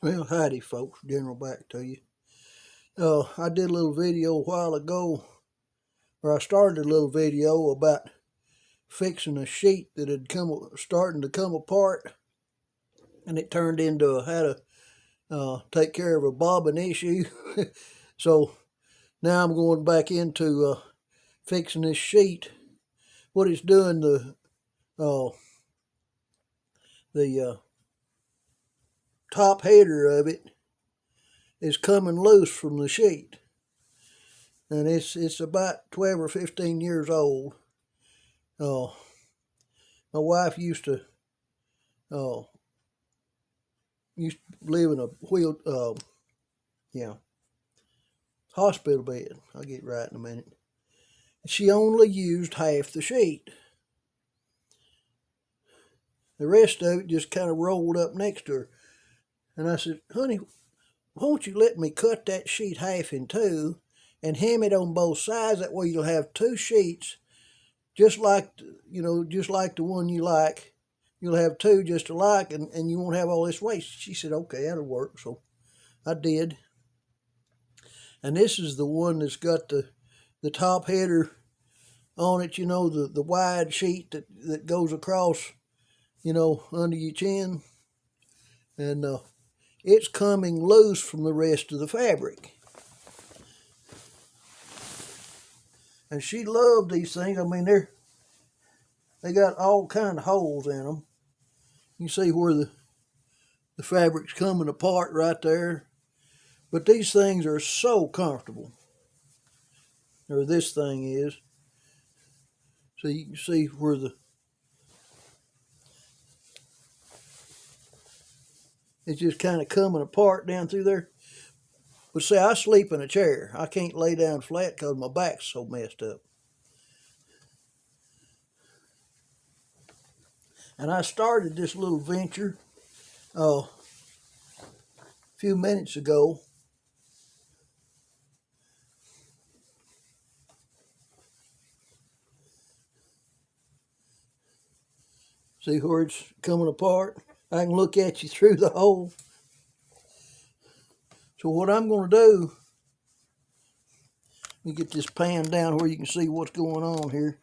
Well, howdy, folks. General back to you. I did a little video a while ago, or I started a little video about fixing a sheet that had starting to come apart, and it turned into how to take care of a bobbin issue. So now I'm going back into fixing this sheet. What it's doing, the top header of it is coming loose from the sheet, and it's about 12 or 15 years old. Uh, my wife uh, used to live in a hospital bed. I'll get right in a minute. She only used half the sheet. The rest of it just kind of rolled up next to her. And I said, honey, won't you let me cut that sheet half in two and hem it on both sides? That way you'll have two sheets, just like the one you like. You'll have two just alike, and you won't have all this waste. She said, okay, that'll work. So I did. And this is the one that's got the top header on it, the wide sheet that goes across, under your chin. And it's coming loose from the rest of the fabric. And she loved these things. I mean, they got all kind of holes in them. You see where the fabric's coming apart right there. But these things are so comfortable. Or this thing is. So you can see where it's just kind of coming apart down through there. But see, I sleep in a chair. I can't lay down flat because my back's so messed up. And I started this little venture a few minutes ago. See where it's coming apart? I can look at you through the hole. So what I'm going to do, let me get this pan down where you can see what's going on here.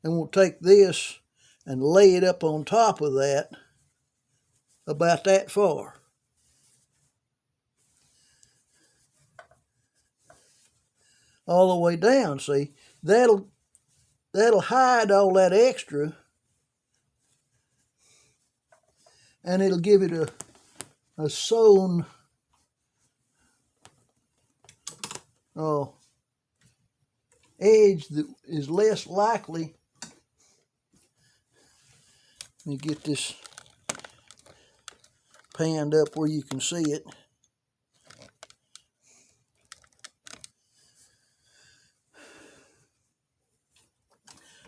I'm going to take this and lay it up on top of that about that far. All the way down, see? That'll hide all that extra, and it'll give it a sewn edge that is less likely. Let me get this panned up where you can see it.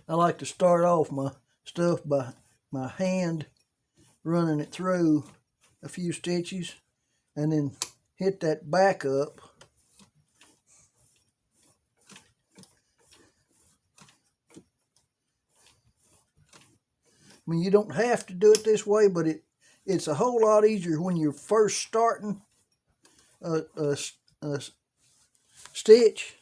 I like to start off my stuff by my hand running it through a few stitches and then hit that back up. I mean, you don't have to do it this way, but it's a whole lot easier when you're first starting a stitch.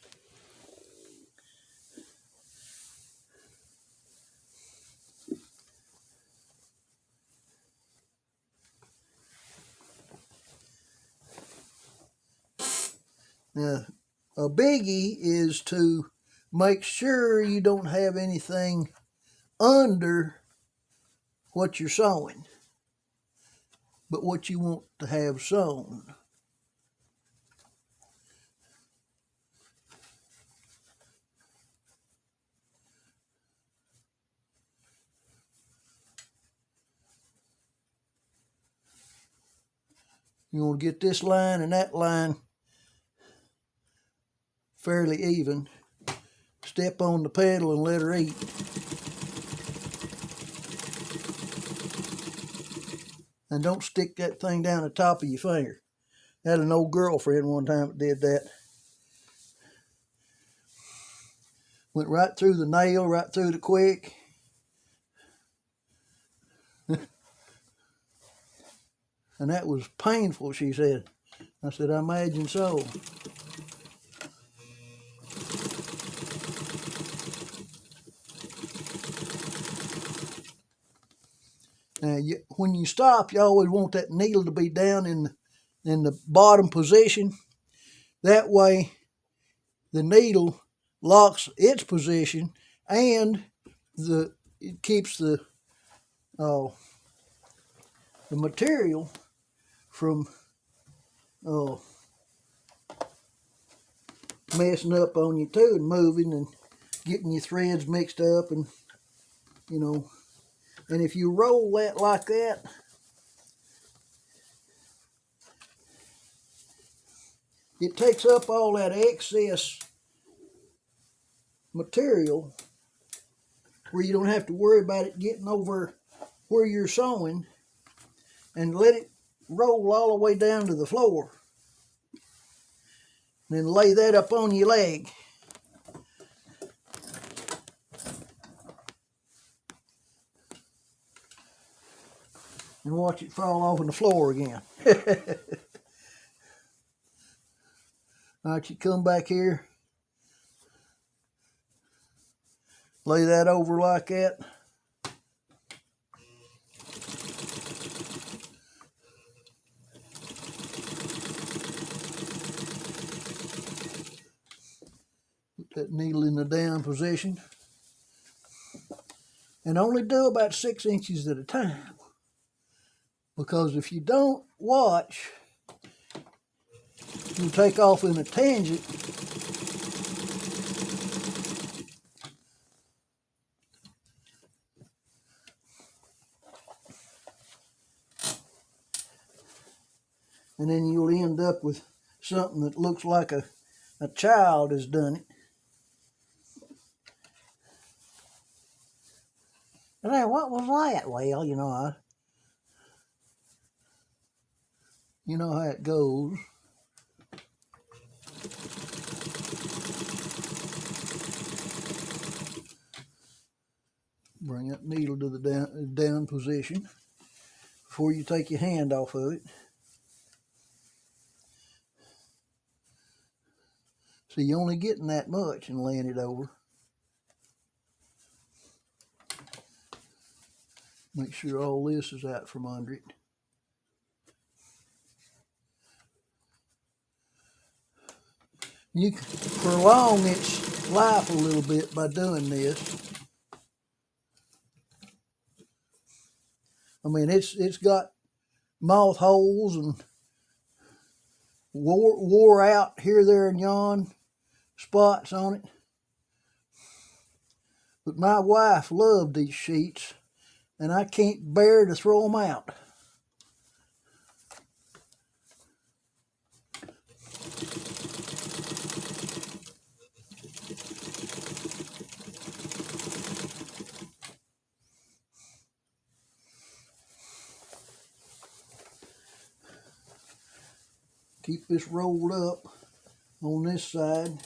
Now, a biggie is to make sure you don't have anything under what you're sewing, but what you want to have sewn. You want to get this line and that line fairly even. Step on the pedal and let her eat. And don't stick that thing down the top of your finger. I had an old girlfriend one time that did that. Went right through the nail, right through the quick. And that was painful, she said. I said, I imagine so. Now, when you stop, you always want that needle to be down in the bottom position. That way, the needle locks its position, and it keeps the material from messing up on you too, and moving and getting your threads mixed up, and you know. And if you roll that like that, it takes up all that excess material where you don't have to worry about it getting over where you're sewing, and let it roll all the way down to the floor. And then lay that up on your leg. And watch it fall off on the floor again. All right, you come back here. Lay that over like that. Put that needle in the down position. And only do about 6 inches at a time. Because if you don't watch, you'll take off in a tangent. And then you'll end up with something that looks like a child has done it. And then what was that? Well, you know how it goes. Bring that needle to the down position before you take your hand off of it. So you're only getting that much and laying it over. Make sure all this is out from under it. You can prolong its life a little bit by doing this. I mean, it's got moth holes and wore out here, there, and yon spots on it. But my wife loved these sheets, and I can't bear to throw them out. Keep this rolled up on this side.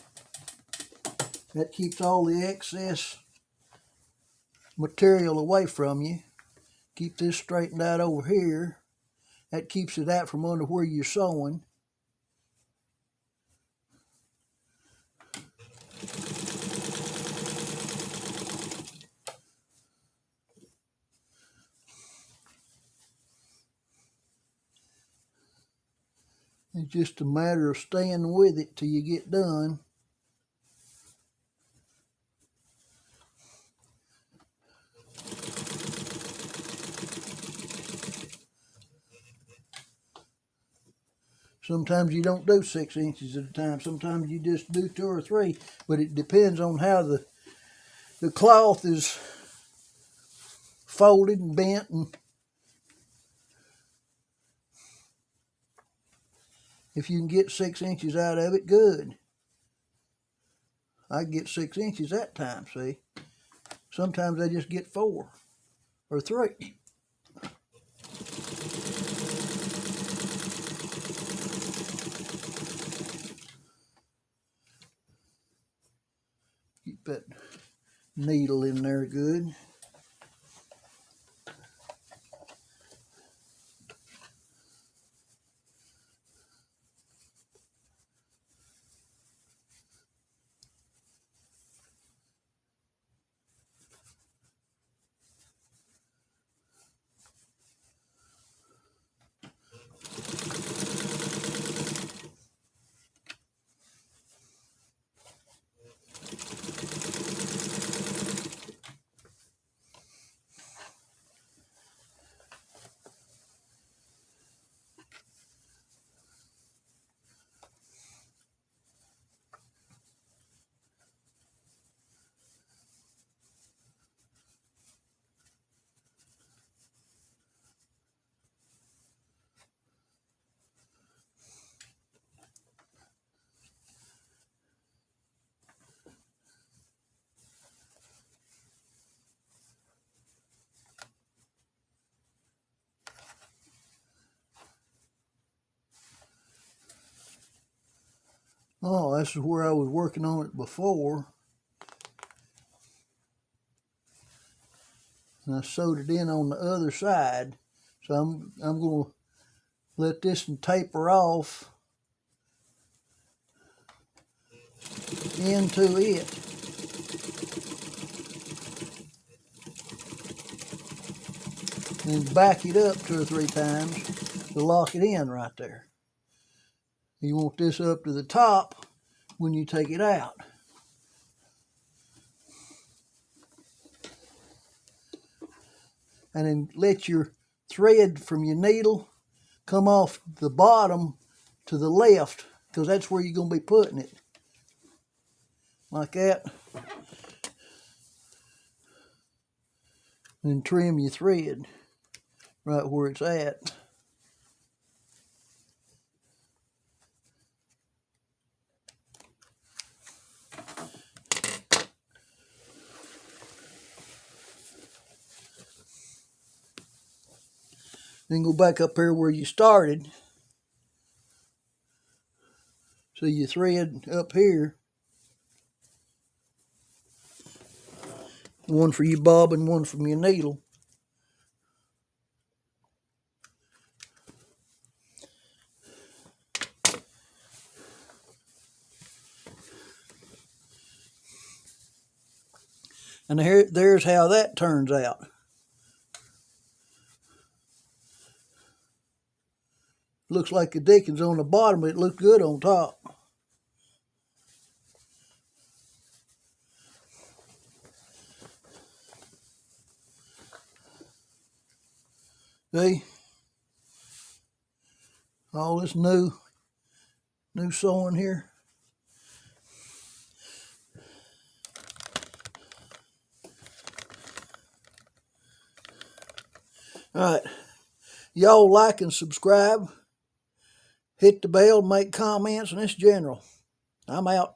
That keeps all the excess material away from you. Keep this straightened out over here. That keeps it out from under where you're sewing. It's just a matter of staying with it till you get done. Sometimes you don't do 6 inches at a time. Sometimes you just do 2 or 3, but it depends on how the cloth is folded and bent. And if you can get 6 inches out of it, good. I get 6 inches that time, see. Sometimes I just get 4 or 3. Keep that needle in there good. Oh, this is where I was working on it before. And I sewed it in on the other side. So I'm going to let this one taper off into it. And back it up 2 or 3 times to lock it in right there. You want this up to the top when you take it out. And then let your thread from your needle come off the bottom to the left, because that's where you're going to be putting it. Like that. And trim your thread right where it's at. Then go back up here where you started. So your thread up here. One for your bob and one from your needle. And there's how that turns out. Looks like the Dickens on the bottom, but it looks good on top. See? All this new sewing here. All right. Y'all like and subscribe. Hit the bell, make comments, and it's general. I'm out.